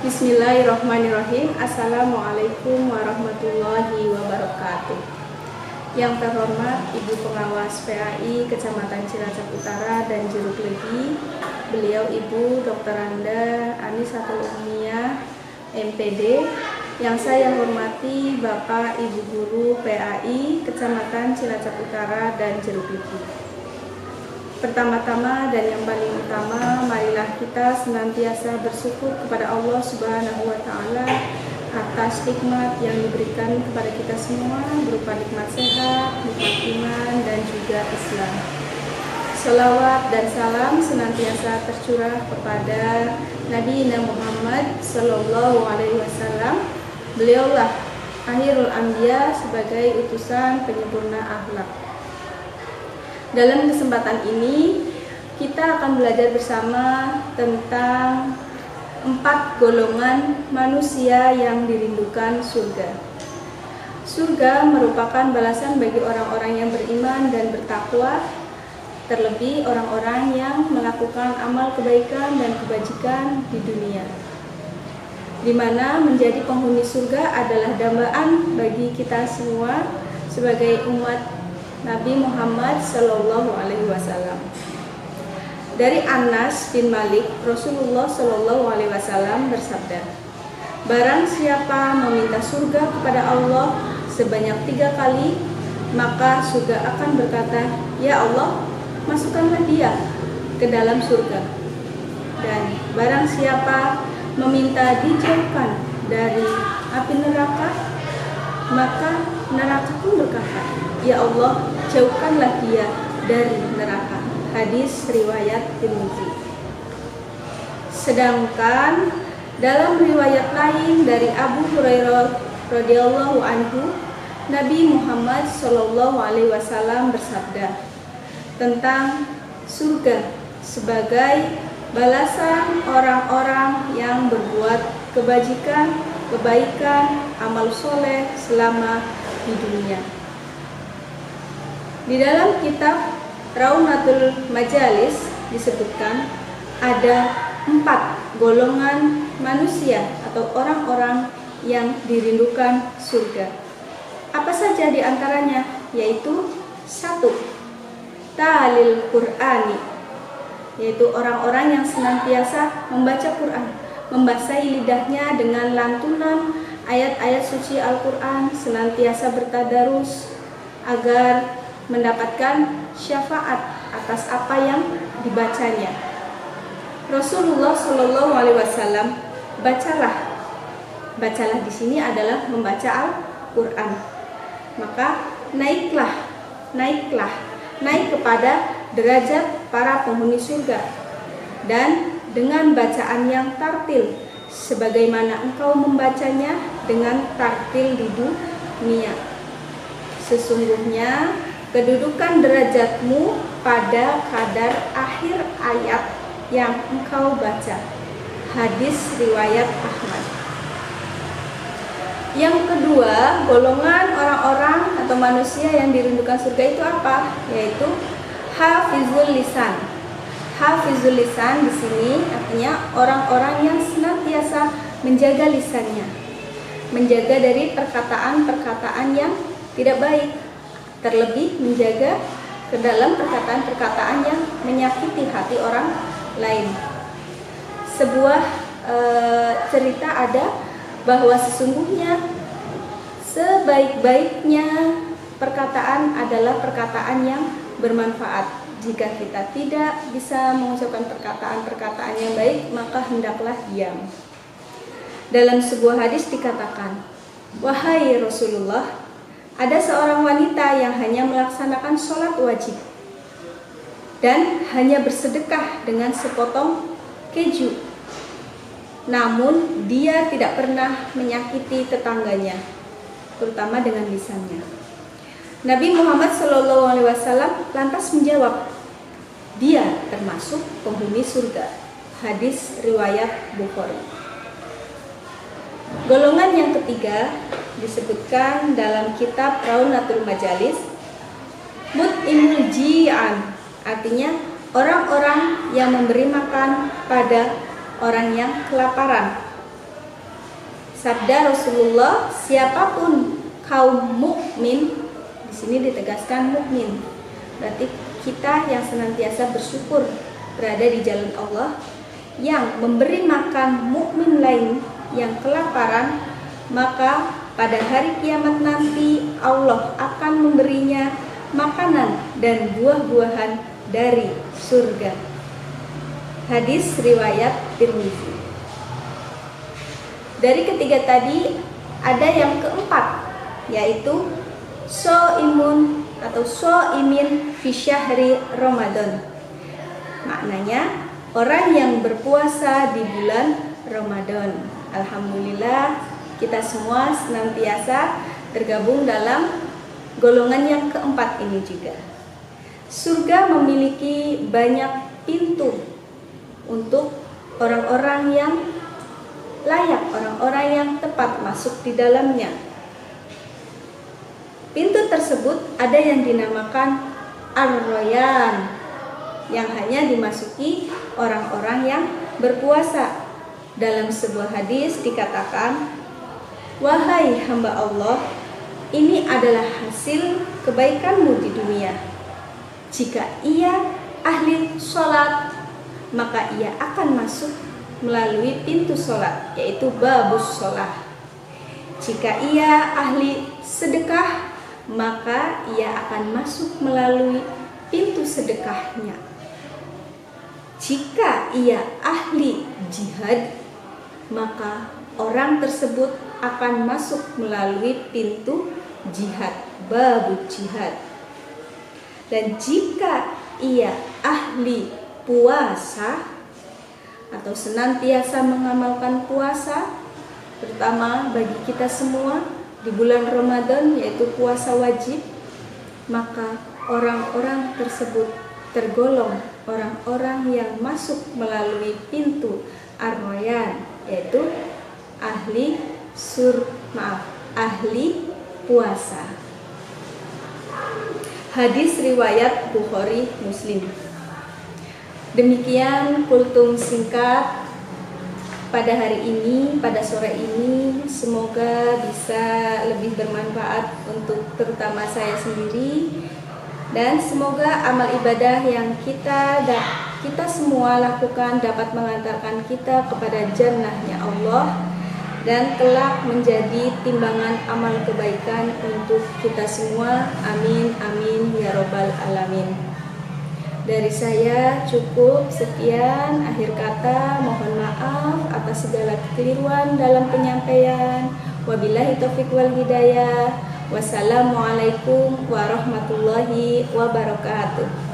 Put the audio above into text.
Bismillahirrahmanirrahim. Assalamualaikum warahmatullahi wabarakatuh. Yang terhormat Ibu Pengawas PAI Kecamatan Cilacap Utara dan Jeruk Legi, beliau Ibu Dr. Anda Anisatul Umniyah MPD. Yang saya hormati Bapak Ibu Guru PAI Kecamatan Cilacap Utara dan Jeruk Legi. Pertama-tama dan yang paling utama, marilah kita senantiasa bersyukur kepada Allah Subhanahu wa Ta'ala atas nikmat yang diberikan kepada kita semua, berupa nikmat sehat, nikmat iman, dan juga Islam. Salawat dan salam senantiasa tercurah kepada Nabi Muhammad Sallallahu Alaihi Wasallam. Beliaulah akhirul anbiya sebagai utusan penyempurna akhlak. Dalam kesempatan ini kita akan belajar bersama tentang 4 golongan manusia yang dirindukan surga. Surga merupakan balasan bagi orang-orang yang beriman dan bertakwa, terlebih orang-orang yang melakukan amal kebaikan dan kebajikan di dunia, di mana menjadi penghuni surga adalah dambaan bagi kita semua sebagai umat Nabi Muhammad Sallallahu Alaihi Wasallam. Dari Anas bin Malik, Rasulullah Sallallahu Alaihi Wasallam bersabda, barang siapa meminta surga kepada Allah sebanyak 3 kali, maka surga akan berkata, ya Allah, masukkanlah dia ke dalam surga. Dan barang siapa meminta dijauhkan dari api neraka, maka neraka pun berkata, ya Allah, jauhkanlah dia dari neraka. Hadis riwayat Tirmidzi. Sedangkan dalam riwayat lain dari Abu Hurairah radhiyallahu anhu, Nabi Muhammad sallallahu alaihi wasallam bersabda tentang surga sebagai balasan orang-orang yang berbuat kebajikan, kebaikan, amal soleh selama di dunia. Di dalam kitab Raunatul Majalis disebutkan ada 4 golongan manusia atau orang-orang yang dirindukan surga. Apa saja di antaranya? Yaitu 1. Ta'lil Qur'ani, yaitu orang-orang yang senantiasa membaca Quran, membasahi lidahnya dengan lantunan ayat-ayat suci Al-Quran, senantiasa bertadarus agar mendapatkan syafaat atas apa yang dibacanya. Rasulullah Shallallahu Alaihi Wasallam bacalah di sini adalah membaca Al-Quran. Maka naik kepada derajat para penghuni surga, dan dengan bacaan yang tartil, sebagaimana engkau membacanya dengan tartil di dunia. Sesungguhnya kedudukan derajatmu pada kadar akhir ayat yang engkau baca. Hadis riwayat Ahmad. Yang kedua, golongan orang-orang atau manusia yang dirindukan surga itu apa? Yaitu hafizul lisan. Hafizul lisan di sini artinya orang-orang yang senantiasa menjaga lisannya, menjaga dari perkataan-perkataan yang tidak baik, terlebih menjaga ke dalam perkataan-perkataan yang menyakiti hati orang lain. Sebuah cerita ada bahwa sesungguhnya sebaik-baiknya perkataan adalah perkataan yang bermanfaat. Jika kita tidak bisa mengucapkan perkataan-perkataan yang baik, maka hendaklah diam. Dalam sebuah hadis dikatakan, wahai Rasulullah, ada seorang wanita yang hanya melaksanakan sholat wajib dan hanya bersedekah dengan sepotong keju, namun dia tidak pernah menyakiti tetangganya, terutama dengan lisannya. Nabi Muhammad SAW lantas menjawab, dia termasuk penghuni surga. Hadis riwayat Bukhari. Golongan yang ketiga disebutkan dalam kitab Raunatul Majalis, mut'imul ji'an, artinya orang-orang yang memberi makan pada orang yang kelaparan. Sabda Rasulullah, siapapun kaum mukmin, di sini ditegaskan mukmin. Berarti kita yang senantiasa bersyukur berada di jalan Allah, yang memberi makan mukmin lain yang kelaparan, maka pada hari kiamat nanti Allah akan memberinya makanan dan buah-buahan dari surga. Hadis riwayat Tirmizi. Dari ketiga tadi ada yang keempat, yaitu sho'imun atau sho'imin fi syahri Ramadan. Maknanya orang yang berpuasa di bulan Ramadan. Alhamdulillah kita semua senantiasa tergabung dalam golongan yang keempat ini juga. Surga memiliki banyak pintu untuk orang-orang yang layak, orang-orang yang tepat masuk di dalamnya. Pintu tersebut ada yang dinamakan Ar-Rayyan, yang hanya dimasuki orang-orang yang berpuasa. Dalam sebuah hadis dikatakan, "Wahai hamba Allah, ini adalah hasil kebaikanmu di dunia. Jika ia ahli sholat, maka ia akan masuk melalui pintu sholat, yaitu babus sholat. Jika ia ahli sedekah, maka ia akan masuk melalui pintu sedekahnya. Jika ia ahli jihad, maka orang tersebut akan masuk melalui pintu jihad, babu jihad. Dan jika ia ahli puasa atau senantiasa mengamalkan puasa, terutama bagi kita semua di bulan Ramadan, yaitu puasa wajib, maka orang-orang tersebut tergolong orang-orang yang masuk melalui pintu Ar-Rayyan, yaitu ahli puasa. Hadis riwayat Bukhari Muslim. Demikian kultum singkat pada hari ini, pada sore ini. Semoga bisa lebih bermanfaat untuk terutama saya sendiri, dan semoga amal ibadah yang kita semua lakukan dapat mengantarkan kita kepada jannahnya Allah dan kelak menjadi timbangan amal kebaikan untuk kita semua. Amin amin ya robbal alamin. Dari saya cukup sekian, akhir kata mohon maaf atas segala kekeliruan dalam penyampaian. Wabillahi taufiq wal hidayah. Wassalamualaikum warahmatullahi wabarakatuh.